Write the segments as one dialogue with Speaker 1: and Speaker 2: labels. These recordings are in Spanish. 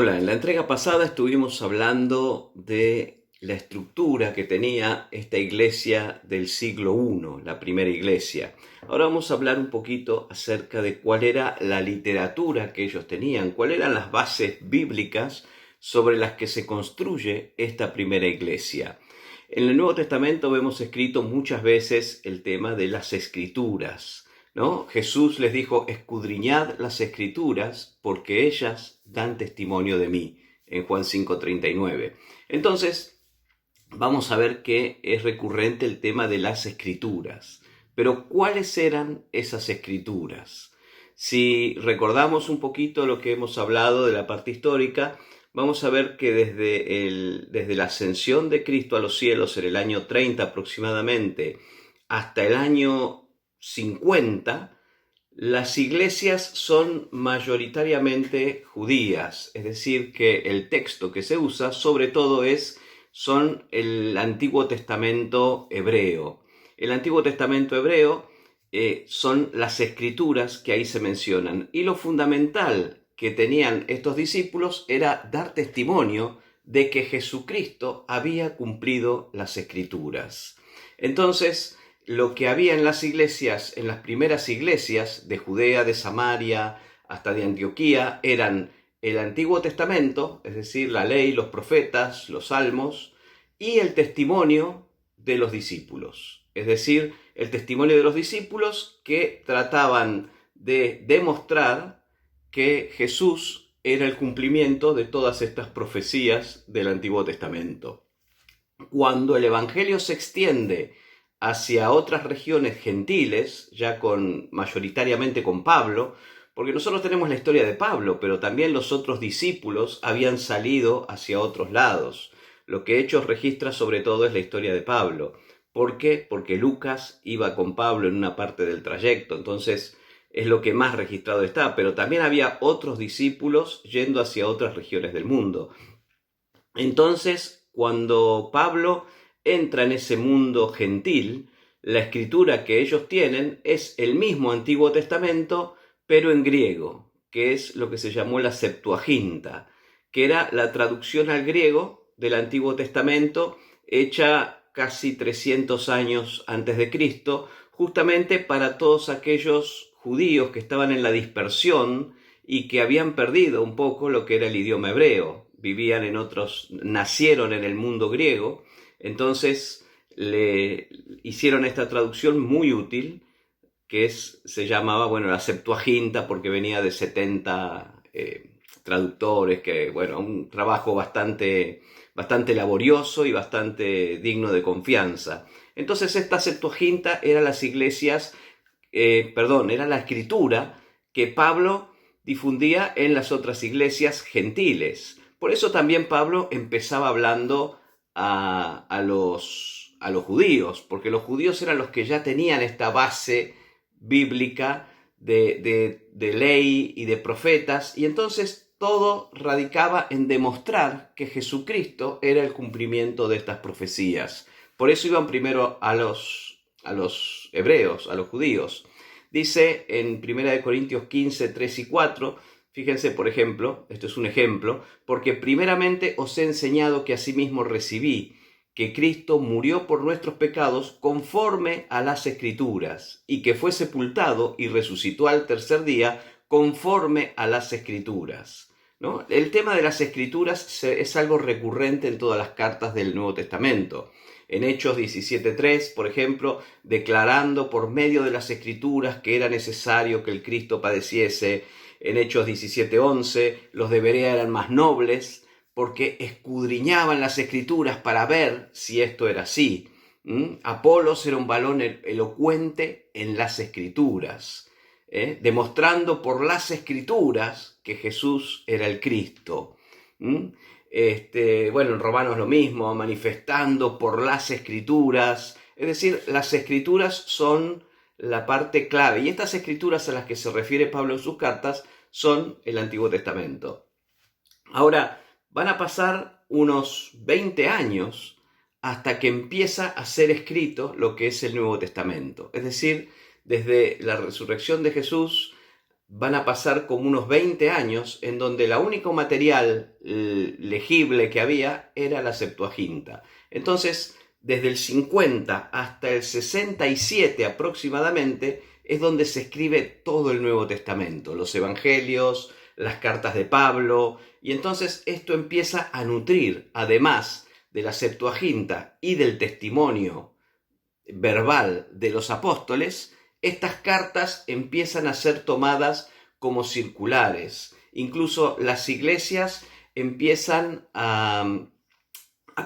Speaker 1: Hola, en la entrega pasada estuvimos hablando de la estructura que tenía esta iglesia del siglo I, la primera iglesia. Ahora vamos a hablar un poquito acerca de cuál era la literatura que ellos tenían, cuáles eran las bases bíblicas sobre las que se construye esta primera iglesia. En el Nuevo Testamento vemos escrito muchas veces el tema de las escrituras, ¿no? Jesús les dijo: escudriñad las escrituras porque ellas dan testimonio de mí, en Juan 5:39. Entonces, vamos a ver que es recurrente el tema de las escrituras. Pero ¿cuáles eran esas escrituras? Si recordamos un poquito lo que hemos hablado de la parte histórica, vamos a ver que desde la ascensión de Cristo a los cielos en el año 30 aproximadamente hasta el año 50, las iglesias son mayoritariamente judías, es decir, que el texto que se usa sobre todo son el Antiguo Testamento hebreo. El Antiguo Testamento hebreo son las escrituras que ahí se mencionan, y lo fundamental que tenían estos discípulos era dar testimonio de que Jesucristo había cumplido las escrituras. Entonces, lo que había en las iglesias, en las primeras iglesias de Judea, de Samaria, hasta de Antioquía, eran el Antiguo Testamento, es decir, la ley, los profetas, los salmos, y el testimonio de los discípulos, es decir, el testimonio de los discípulos que trataban de demostrar que Jesús era el cumplimiento de todas estas profecías del Antiguo Testamento. Cuando el Evangelio se extiende hacia otras regiones gentiles, ya mayoritariamente con Pablo, porque nosotros tenemos la historia de Pablo, pero también los otros discípulos habían salido hacia otros lados. Lo que Hechos registra sobre todo es la historia de Pablo. ¿Por qué? Porque Lucas iba con Pablo en una parte del trayecto, entonces es lo que más registrado está, pero también había otros discípulos yendo hacia otras regiones del mundo. Entonces, cuando Pablo entra en ese mundo gentil, la escritura que ellos tienen es el mismo Antiguo Testamento, pero en griego, que es lo que se llamó la Septuaginta, que era la traducción al griego del Antiguo Testamento, hecha casi 300 años antes de Cristo, justamente para todos aquellos judíos que estaban en la dispersión y que habían perdido un poco lo que era el idioma hebreo. Nacieron en el mundo griego, entonces le hicieron esta traducción muy útil, se llamaba, la Septuaginta, porque venía de 70 traductores, un trabajo bastante laborioso y bastante digno de confianza. Entonces esta Septuaginta era era la escritura que Pablo difundía en las otras iglesias gentiles. Por eso también Pablo empezaba hablando a los judíos, porque los judíos eran los que ya tenían esta base bíblica de ley y de profetas, y entonces todo radicaba en demostrar que Jesucristo era el cumplimiento de estas profecías. Por eso iban primero a los hebreos, a los judíos. Dice en 1 Corintios 15, 3 y 4, fíjense, por ejemplo, esto es un ejemplo: porque primeramente os he enseñado que asimismo recibí, que Cristo murió por nuestros pecados conforme a las Escrituras, y que fue sepultado y resucitó al tercer día conforme a las Escrituras, ¿no? El tema de las Escrituras es algo recurrente en todas las cartas del Nuevo Testamento. En Hechos 17:3, por ejemplo, declarando por medio de las Escrituras que era necesario que el Cristo padeciese. En Hechos 17:11, los de Berea eran más nobles porque escudriñaban las Escrituras para ver si esto era así. Apolos era un varón elocuente en las Escrituras, demostrando por las Escrituras que Jesús era el Cristo. En Romanos lo mismo, manifestando por las Escrituras. Es decir, las Escrituras son la parte clave, y estas Escrituras a las que se refiere Pablo en sus cartas son el Antiguo Testamento. Ahora, van a pasar unos 20 años hasta que empieza a ser escrito lo que es el Nuevo Testamento. Es decir, desde la resurrección de Jesús van a pasar como unos 20 años en donde el único material legible que había era la Septuaginta. Entonces, desde el 50 hasta el 67 aproximadamente, es donde se escribe todo el Nuevo Testamento, los Evangelios, las cartas de Pablo, y entonces esto empieza a nutrir, además de la Septuaginta y del testimonio verbal de los apóstoles, estas cartas empiezan a ser tomadas como circulares. Incluso las iglesias empiezan a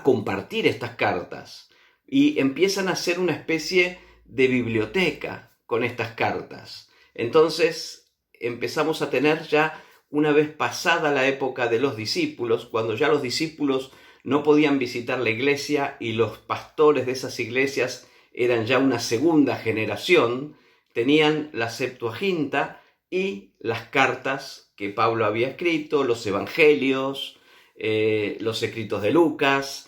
Speaker 1: compartir estas cartas y empiezan a hacer una especie de biblioteca con estas cartas. Entonces empezamos a tener ya, una vez pasada la época de los discípulos, cuando ya los discípulos no podían visitar la iglesia y los pastores de esas iglesias eran ya una segunda generación, tenían la Septuaginta y las cartas que Pablo había escrito, los evangelios, los escritos de Lucas.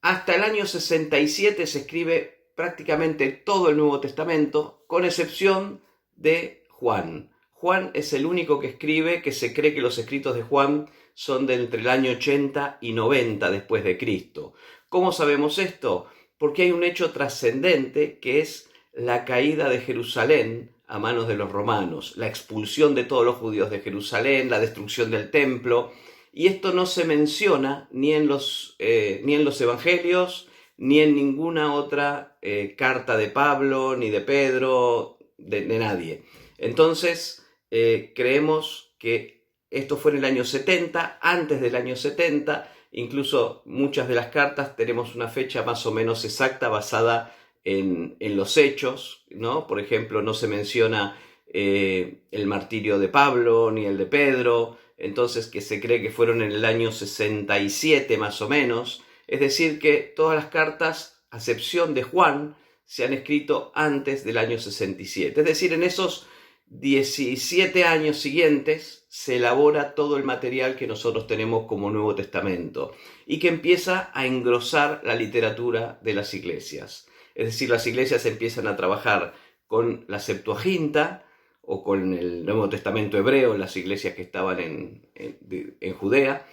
Speaker 1: Hasta el año 67 se escribe prácticamente todo el Nuevo Testamento, con excepción de Juan. Juan es el único que escribe, que se cree que los escritos de Juan son de entre el año 80 y 90 después de Cristo. ¿Cómo sabemos esto? Porque hay un hecho trascendente que es la caída de Jerusalén a manos de los romanos, la expulsión de todos los judíos de Jerusalén, la destrucción del templo, y esto no se menciona ni en los evangelios, ni en ninguna otra carta de Pablo, ni de Pedro, de nadie. Entonces, creemos que esto fue en el año 70, antes del año 70, incluso muchas de las cartas tenemos una fecha más o menos exacta basada en los hechos, ¿no? Por ejemplo, no se menciona el martirio de Pablo ni el de Pedro, entonces que se cree que fueron en el año 67 más o menos. Es decir, que todas las cartas, a excepción de Juan, se han escrito antes del año 67. Es decir, en esos 17 años siguientes se elabora todo el material que nosotros tenemos como Nuevo Testamento y que empieza a engrosar la literatura de las iglesias. Es decir, las iglesias empiezan a trabajar con la Septuaginta o con el Nuevo Testamento hebreo, las iglesias que estaban en Judea,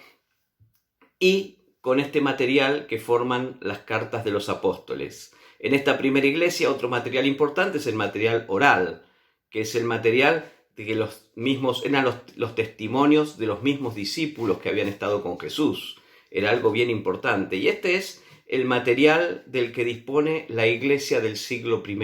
Speaker 1: y con este material que forman las cartas de los apóstoles. En esta primera iglesia, otro material importante es el material oral, que es el material de que eran los testimonios de los mismos discípulos que habían estado con Jesús. Era algo bien importante. Y este es el material del que dispone la iglesia del siglo I.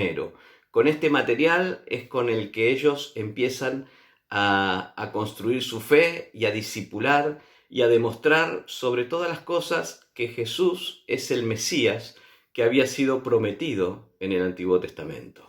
Speaker 1: Con este material es con el que ellos empiezan a construir su fe y a discipular y a demostrar sobre todas las cosas que Jesús es el Mesías que había sido prometido en el Antiguo Testamento.